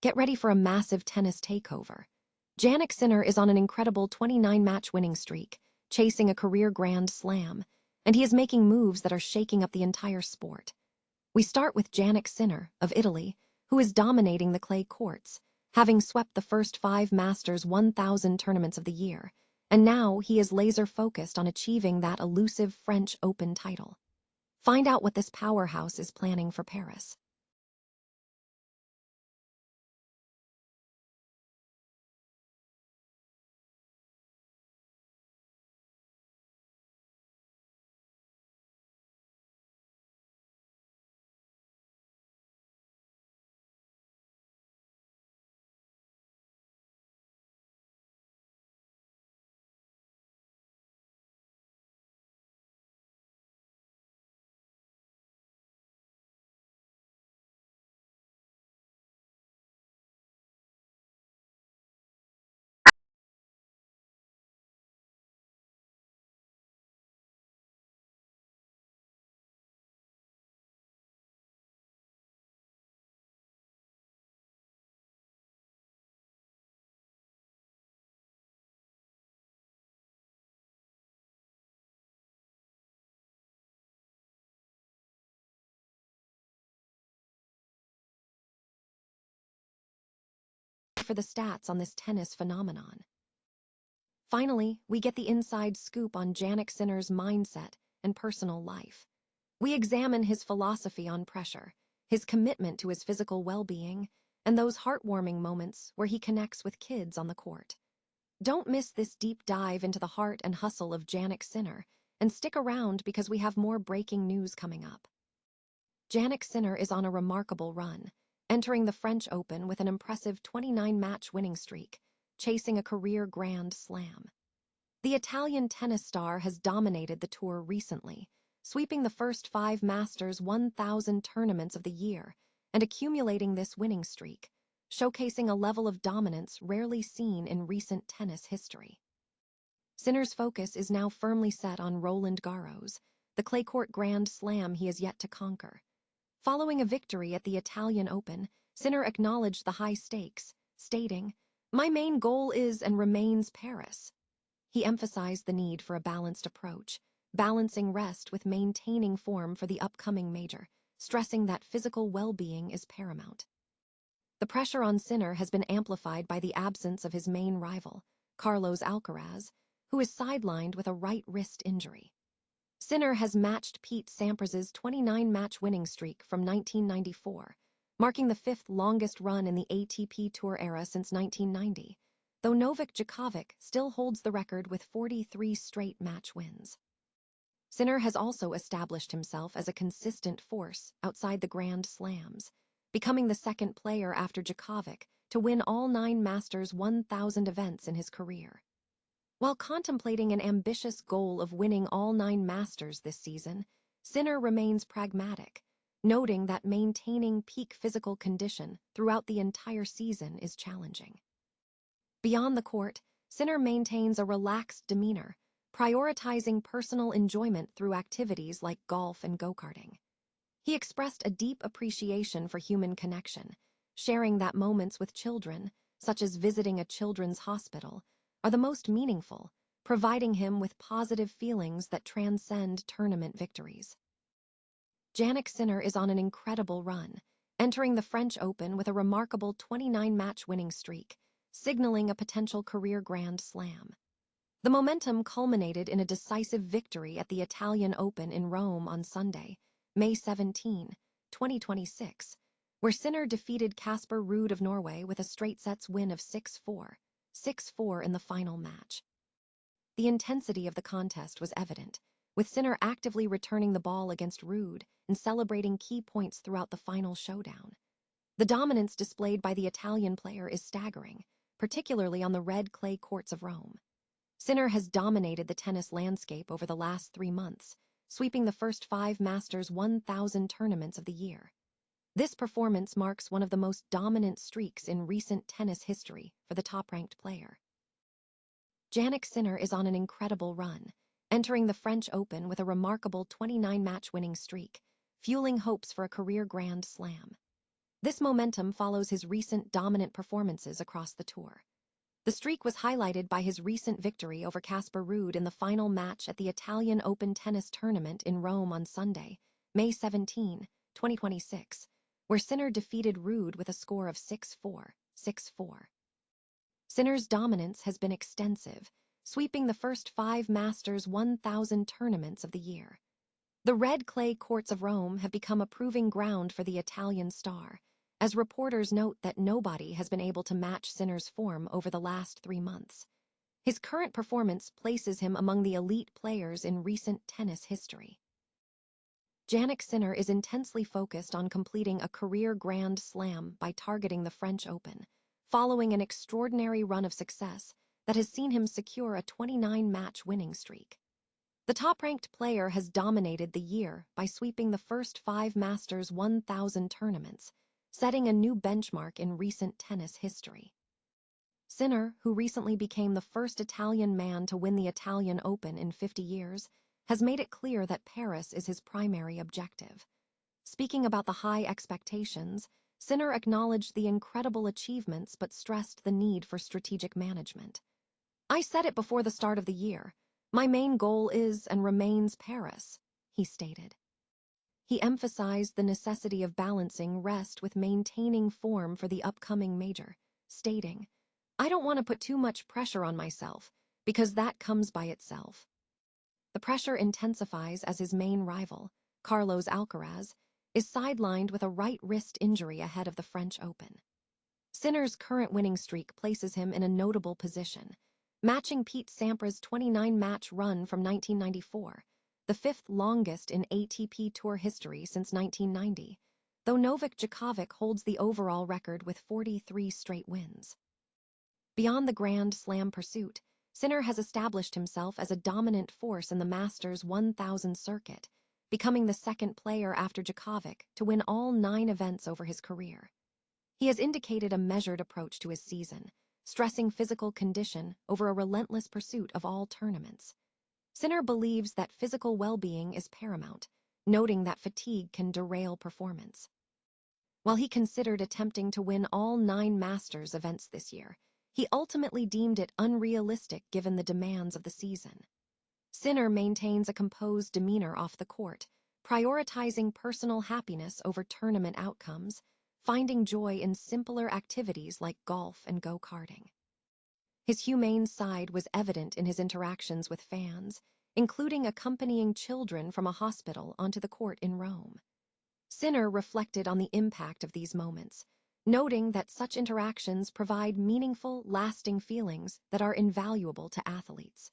Get ready for a massive tennis takeover. Jannik Sinner is on an incredible 29-match winning streak, chasing a career Grand Slam, and he is making moves that are shaking up the entire sport. We start with Jannik Sinner, of Italy, who is dominating the clay courts, having swept the first 5 Masters 1000 tournaments of the year, and now he is laser-focused on achieving that elusive French Open title. Find out what this powerhouse is planning for Paris. For the stats on this tennis phenomenon. Finally, we get the inside scoop on Jannik Sinner's mindset and personal life. We examine his philosophy on pressure, his commitment to his physical well-being, and those heartwarming moments where he connects with kids on the court. Don't miss this deep dive into the heart and hustle of Jannik Sinner, and stick around because we have more breaking news coming up. Jannik Sinner is on a remarkable run, entering the French Open with an impressive 29-match winning streak, chasing a career Grand Slam. The Italian tennis star has dominated the tour recently, sweeping the first 5 Masters 1000 tournaments of the year and accumulating this winning streak, showcasing a level of dominance rarely seen in recent tennis history. Sinner's focus is now firmly set on Roland Garros, the clay court Grand Slam he has yet to conquer. Following a victory at the Italian Open, Sinner acknowledged the high stakes, stating, "My main goal is and remains Paris." He emphasized the need for a balanced approach, balancing rest with maintaining form for the upcoming major, stressing that physical well-being is paramount. The pressure on Sinner has been amplified by the absence of his main rival, Carlos Alcaraz, who is sidelined with a right wrist injury. Sinner has matched Pete Sampras's 29-match winning streak from 1994, marking the 5th longest run in the ATP Tour era since 1990, though Novak Djokovic still holds the record with 43 straight match wins. Sinner has also established himself as a consistent force outside the Grand Slams, becoming the second player after Djokovic to win all 9 Masters 1000 events in his career. While contemplating an ambitious goal of winning all 9 Masters this season, Sinner remains pragmatic, noting that maintaining peak physical condition throughout the entire season is challenging. Beyond the court, Sinner maintains a relaxed demeanor, prioritizing personal enjoyment through activities like golf and go-karting. He expressed a deep appreciation for human connection, sharing that moments with children, such as visiting a children's hospital, are the most meaningful, providing him with positive feelings that transcend tournament victories. Jannik Sinner is on an incredible run, entering the French Open with a remarkable 29-match winning streak, signaling a potential career Grand Slam. The momentum culminated in a decisive victory at the Italian Open in Rome on Sunday, May 17, 2026, where Sinner defeated Casper Ruud of Norway with a straight sets win of 6-4. 6-4 in the final match. The intensity of the contest was evident, with Sinner actively returning the ball against Ruud and celebrating key points throughout the final showdown. The dominance displayed by the Italian player is staggering, particularly on the red clay courts of Rome. Sinner has dominated the tennis landscape over the last 3 months, sweeping the first 5 Masters 1000 tournaments of the year. This performance marks one of the most dominant streaks in recent tennis history for the top-ranked player. Jannik Sinner is on an incredible run, entering the French Open with a remarkable 29-match winning streak, fueling hopes for a career Grand Slam. This momentum follows his recent dominant performances across the tour. The streak was highlighted by his recent victory over Casper Ruud in the final match at the Italian Open tennis tournament in Rome on Sunday, May 17, 2026, where Sinner defeated Ruud with a score of 6-4, 6-4. Sinner's dominance has been extensive, sweeping the first 5 Masters 1000 tournaments of the year. The red clay courts of Rome have become a proving ground for the Italian star, as reporters note that nobody has been able to match Sinner's form over the last 3 months. His current performance places him among the elite players in recent tennis history. Jannik Sinner is intensely focused on completing a career Grand Slam by targeting the French Open, following an extraordinary run of success that has seen him secure a 29-match winning streak. The top-ranked player has dominated the year by sweeping the first 5 Masters 1000 tournaments, setting a new benchmark in recent tennis history. Sinner, who recently became the first Italian man to win the Italian Open in 50 years, has made it clear that Paris is his primary objective. Speaking about the high expectations, Sinner acknowledged the incredible achievements but stressed the need for strategic management. "I said it before the start of the year. My main goal is and remains Paris," he stated. He emphasized the necessity of balancing rest with maintaining form for the upcoming major, stating, "I don't want to put too much pressure on myself, because that comes by itself." The pressure intensifies as his main rival, Carlos Alcaraz, is sidelined with a right wrist injury ahead of the French Open. Sinner's current winning streak places him in a notable position, matching Pete Sampras' 29-match run from 1994, the 5th longest in ATP Tour history since 1990, though Novak Djokovic holds the overall record with 43 straight wins. Beyond the Grand Slam pursuit, Sinner has established himself as a dominant force in the Masters 1000 circuit, becoming the second player after Djokovic to win all 9 events over his career. He has indicated a measured approach to his season, stressing physical condition over a relentless pursuit of all tournaments. Sinner believes that physical well-being is paramount, noting that fatigue can derail performance. While he considered attempting to win all 9 Masters events this year, he ultimately deemed it unrealistic given the demands of the season. Sinner maintains a composed demeanor off the court, prioritizing personal happiness over tournament outcomes, finding joy in simpler activities like golf and go-karting. His humane side was evident in his interactions with fans, including accompanying children from a hospital onto the court in Rome. Sinner reflected on the impact of these moments, noting that such interactions provide meaningful, lasting feelings that are invaluable to athletes.